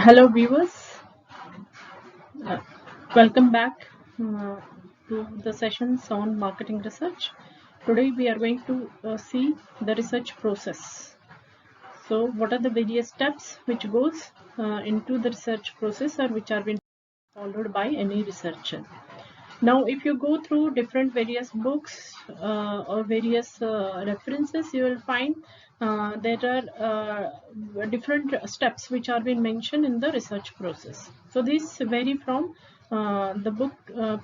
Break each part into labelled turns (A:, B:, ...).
A: Hello viewers, uh, welcome back to the sessions on marketing research. Today we are going to see the research process. So what are the various steps which goes into the research process or which are being followed by any researcher. Now if you go through different various books or various references, you will find there are different steps which are being mentioned in the research process. So these vary from the book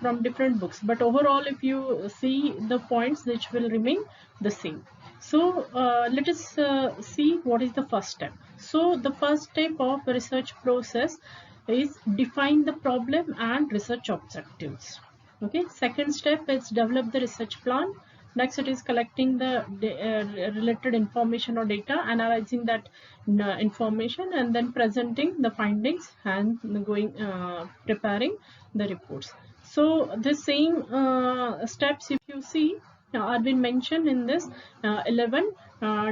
A: from different books, but overall if you see the points which will remain the same. So let us see what is the first step. So the first step of the research process is define the problem and research objectives. Okay, second step is develop the research plan. Next it is collecting the related information or data, analyzing that information, and then presenting the findings and going preparing the reports. So the same steps, if you see, are been mentioned in this 11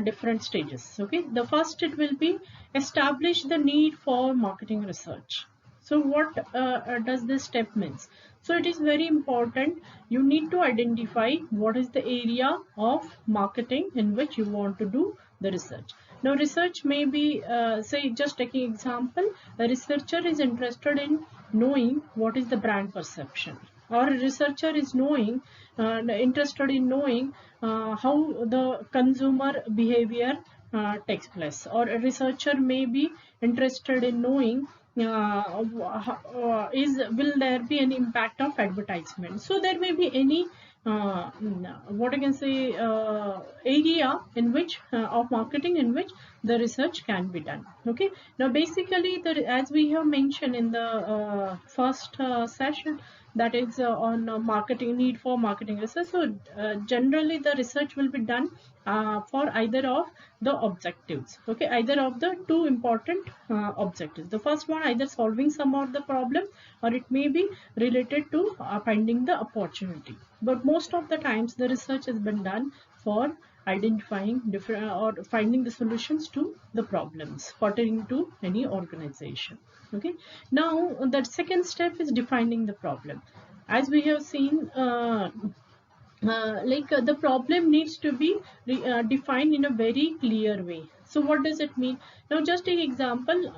A: different stages. Okay, the first, it will be establish the need for marketing research. So what does this step means? So it is very important. You need to identify what is the area of marketing in which you want to do the research. Now research may be, say, just taking example, a researcher is interested in knowing what is the brand perception, or a researcher is knowing interested in knowing how the consumer behavior takes place, or a researcher may be interested in knowing will there be any impact of advertisement. So there may be any what I can say area in which of marketing in which the research can be done. Okay, now basically as we have mentioned in the first session, that is on marketing need for marketing research. So generally the research will be done for either of the objectives. Okay, either of the two important objectives. The first one, either solving some of the problem, or it may be related to finding the opportunity. But most of the times the research has been done for identifying different or finding the solutions to the problems pertaining to any organization. Okay, now the second step is defining the problem. As we have seen, the problem needs to be defined in a very clear way. So what does it mean? Now just take example,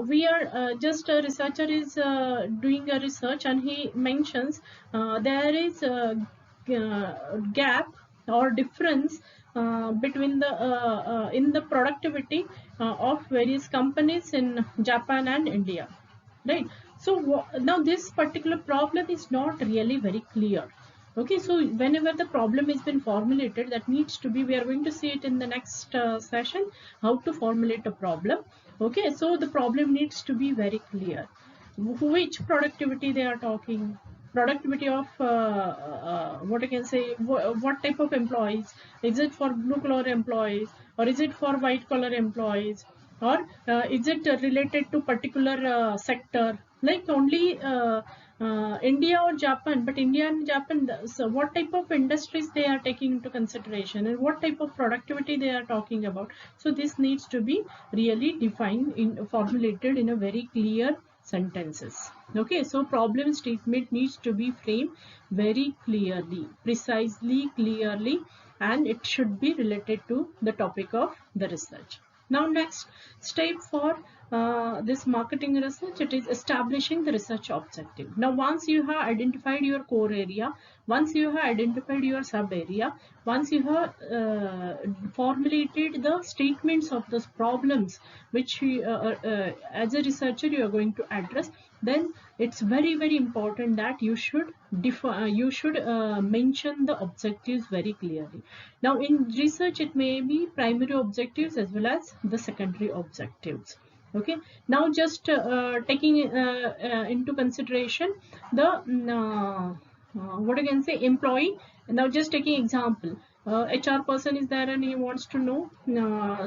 A: we are just a researcher is doing a research, and he mentions there is a gap or difference between the in the productivity of various companies in Japan and India, right? So now this particular problem is not really very clear. Okay, so whenever the problem has been formulated, that needs to be, we are going to see it in the next session, how to formulate a problem. Okay, so the problem needs to be very clear. Which productivity they are talking, productivity of what I can say, what type of employees, is it for blue collar employees, or is it for white collar employees, or is it related to particular sector, like only India or Japan, but India and Japan, so what type of industries they are taking into consideration, and what type of productivity they are talking about. So this needs to be really defined, in formulated in a very clear sentences. Okay, so problem statement needs to be framed very clearly, precisely, clearly, and it should be related to the topic of the research. Now next step for this marketing research, it is establishing the research objective. Now once you have identified your core area, once you have identified your sub area, once you have formulated the statements of those problems which you, as a researcher you are going to address, then it's very important that you should mention the objectives very clearly. Now in research it may be primary objectives as well as the secondary objectives. Okay, now just taking into consideration the what I can say, employee. Now just taking example, HR person is there and he wants to know,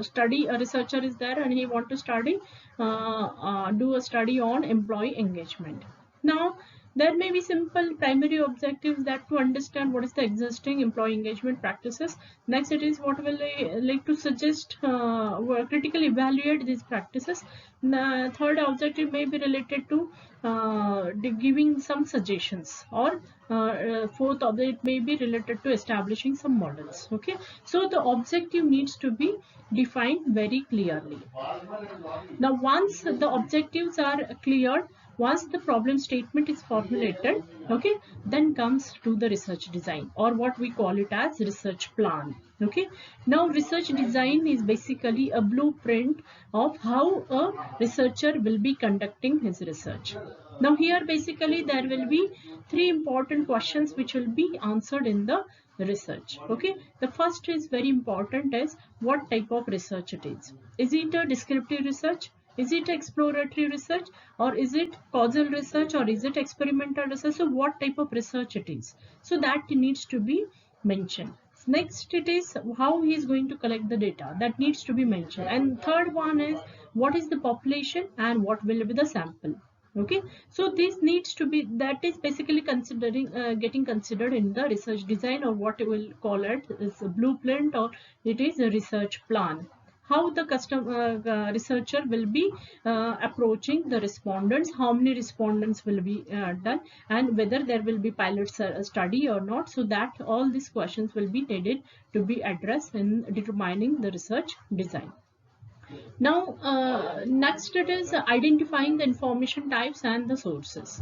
A: study, a researcher is there and he want to study, do a study on employee engagement. Now There may be simple primary objectives that to understand what is the existing employee engagement practices. Next, it is what will I like to suggest, critically evaluate these practices. The third objective may be related to giving some suggestions, or fourth objective may be related to establishing some models. Okay, so the objective needs to be defined very clearly. Now, once the objectives are cleared, once the problem statement is formulated, okay, then comes to the research design, or what we call it as research plan. Okay, now research design is basically a blueprint of how a researcher will be conducting his research. Now here basically there will be three important questions which will be answered in the research. Okay, the first is very important, is what type of research it is. Is it a descriptive research? Is it exploratory research, or is it causal research, or is it experimental research? So what type of research it is, so that needs to be mentioned. Next, it is how he is going to collect the data, that needs to be mentioned. And third one is what is the population and what will be the sample. Okay, so this needs to be, that is basically considering getting considered in the research design, or what we will call it is a blueprint, or it is a research plan. How the researcher will be approaching the respondents, how many respondents will be done, and whether there will be pilot study or not. So that all these questions will be needed to be addressed in determining the research design. Now, next it is identifying the information types and the sources.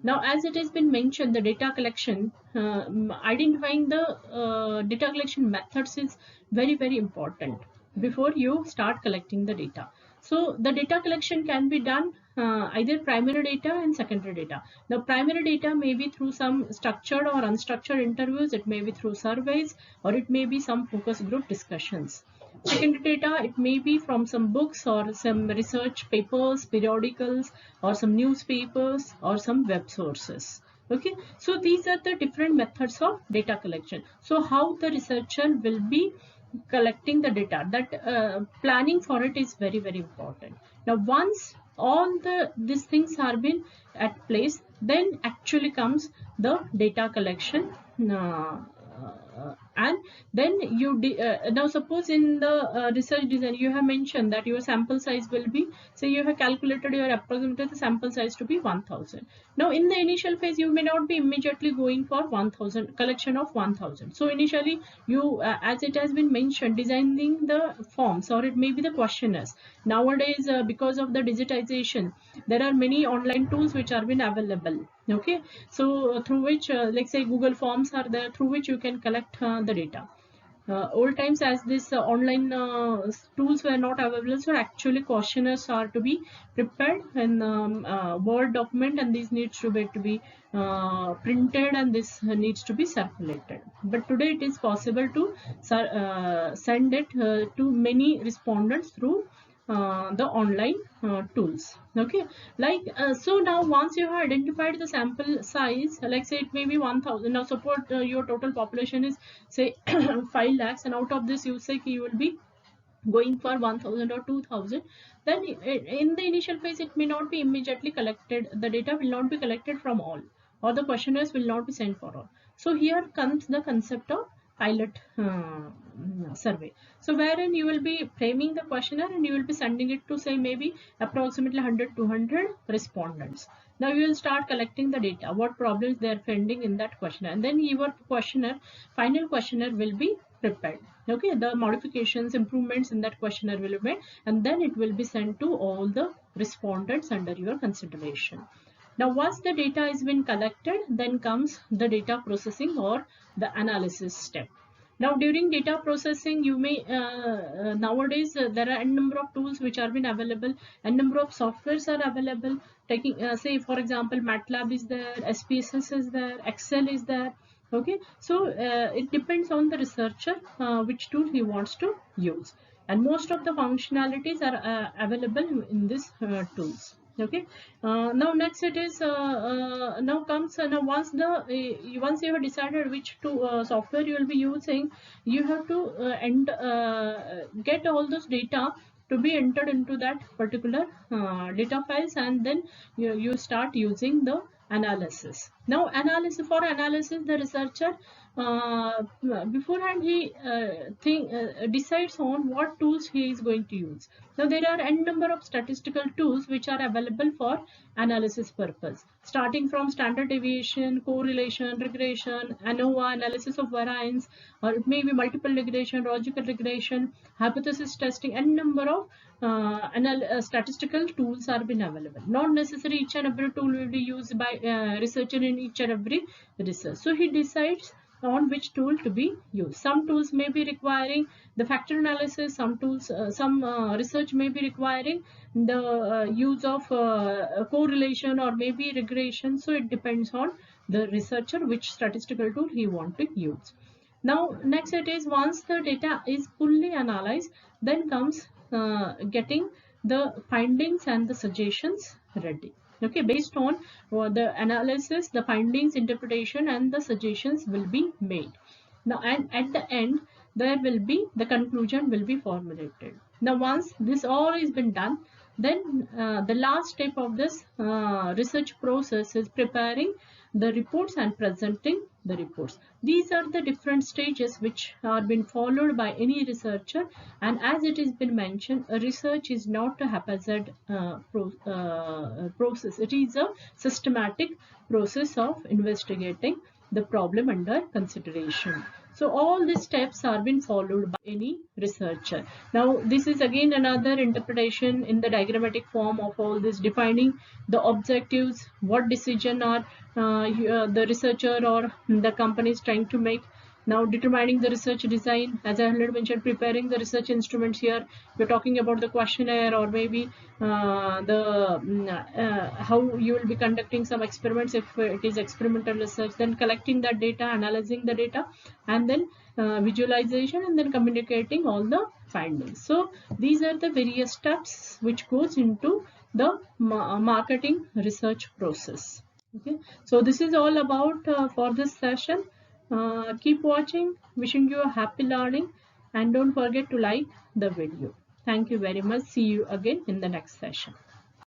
A: Now, as it has been mentioned, the data collection, identifying the data collection methods is very, very important before you start collecting the data. So, the data collection can be done either primary data and secondary data. Now, primary data may be through some structured or unstructured interviews, it may be through surveys, or it may be some focus group discussions. Secondary data, it may be from some books or some research papers, periodicals, or some newspapers, or some web sources. Okay, so these are the different methods of data collection. So how the researcher will be collecting the data, that planning for it is very, very important. Now, once all these things are been at place, then actually comes the data collection. And then you now suppose in the research design you have mentioned that your sample size will be, say you have calculated your approximate sample size to be 1000. Now in the initial phase you may not be immediately going for 1000 collection of 1000. So initially you as it has been mentioned, designing the forms, or it may be the questionnaires. Nowadays because of the digitization, there are many online tools which are been available. Okay, so through which like say Google Forms are there, through which you can collect the data. Old times, as this online tools were not available, so actually questionnaires are to be prepared in Word document, and these needs to be printed, and this needs to be circulated. But today it is possible to send it to many respondents through the online tools. Okay, like so now once you have identified the sample size, like say it may be 1000. Now suppose your total population is say 5 lakhs, and out of this you say you will be going for 1000 or 2000. Then in the initial phase it may not be immediately collected, the data will not be collected from all, or the questionnaires will not be sent for all. So here comes the concept of pilot survey. So wherein you will be framing the questionnaire and you will be sending it to say maybe approximately 100 200 respondents. Now you will start collecting the data, what problems they are finding in that questionnaire, and then your questionnaire, final questionnaire will be prepared. Okay, the modifications, improvements in that questionnaire will be made, and then it will be sent to all the respondents under your consideration. Now once the data has been collected, then comes the data processing or the analysis step. Now during data processing, you may nowadays there are a number of tools which are been available, and number of softwares are available. Taking say for example, MATLAB is there, SPSS is there, Excel is there. Okay, so it depends on the researcher which tool he wants to use, and most of the functionalities are available in these tools. Okay, now next it is now comes now once once you have decided which software you will be using, you have to get all those data to be entered into that particular data files, and then you start using the analysis. Now for analysis, the researcher beforehand he decides on what tools he is going to use. Now there are n number of statistical tools which are available for analysis purpose, starting from standard deviation, correlation, regression, ANOVA, analysis of variance, or it may be multiple regression, logical regression, hypothesis testing, n number of statistical tools are been available. Not necessarily each and every tool will be used by researcher in each and every research. So he decides on which tool to be used. Some tools may be requiring the factor analysis, some tools, some research may be requiring the use of correlation or maybe regression. So it depends on the researcher which statistical tool he want to use. Now next it is, once the data is fully analyzed, then comes getting the findings and the suggestions ready. Okay, based on the analysis, the findings, interpretation, and the suggestions will be made. Now, and at the end, there will be the conclusion will be formulated. Now, once this all has been done, then the last step of this research process is preparing the reports and presenting the reports. These are the different stages which are been followed by any researcher, and as it has been mentioned, a research is not a haphazard process. It is a systematic process of investigating the problem under consideration. So all these steps are being followed by any researcher. Now this is again another interpretation in the diagrammatic form of all this, defining the objectives, what decision are the researcher or the company is trying to make. Now determining the research design, as I already mentioned, preparing the research instruments. Here we're talking about the questionnaire, or maybe how you will be conducting some experiments if it is experimental research, then collecting that data, analyzing the data, and then visualization, and then communicating all the findings. So these are the various steps which goes into the marketing research process. Okay, so this is all about for this session. Keep watching, wishing you a happy learning, and don't forget to like the video. Thank you very much. See you again in the next session.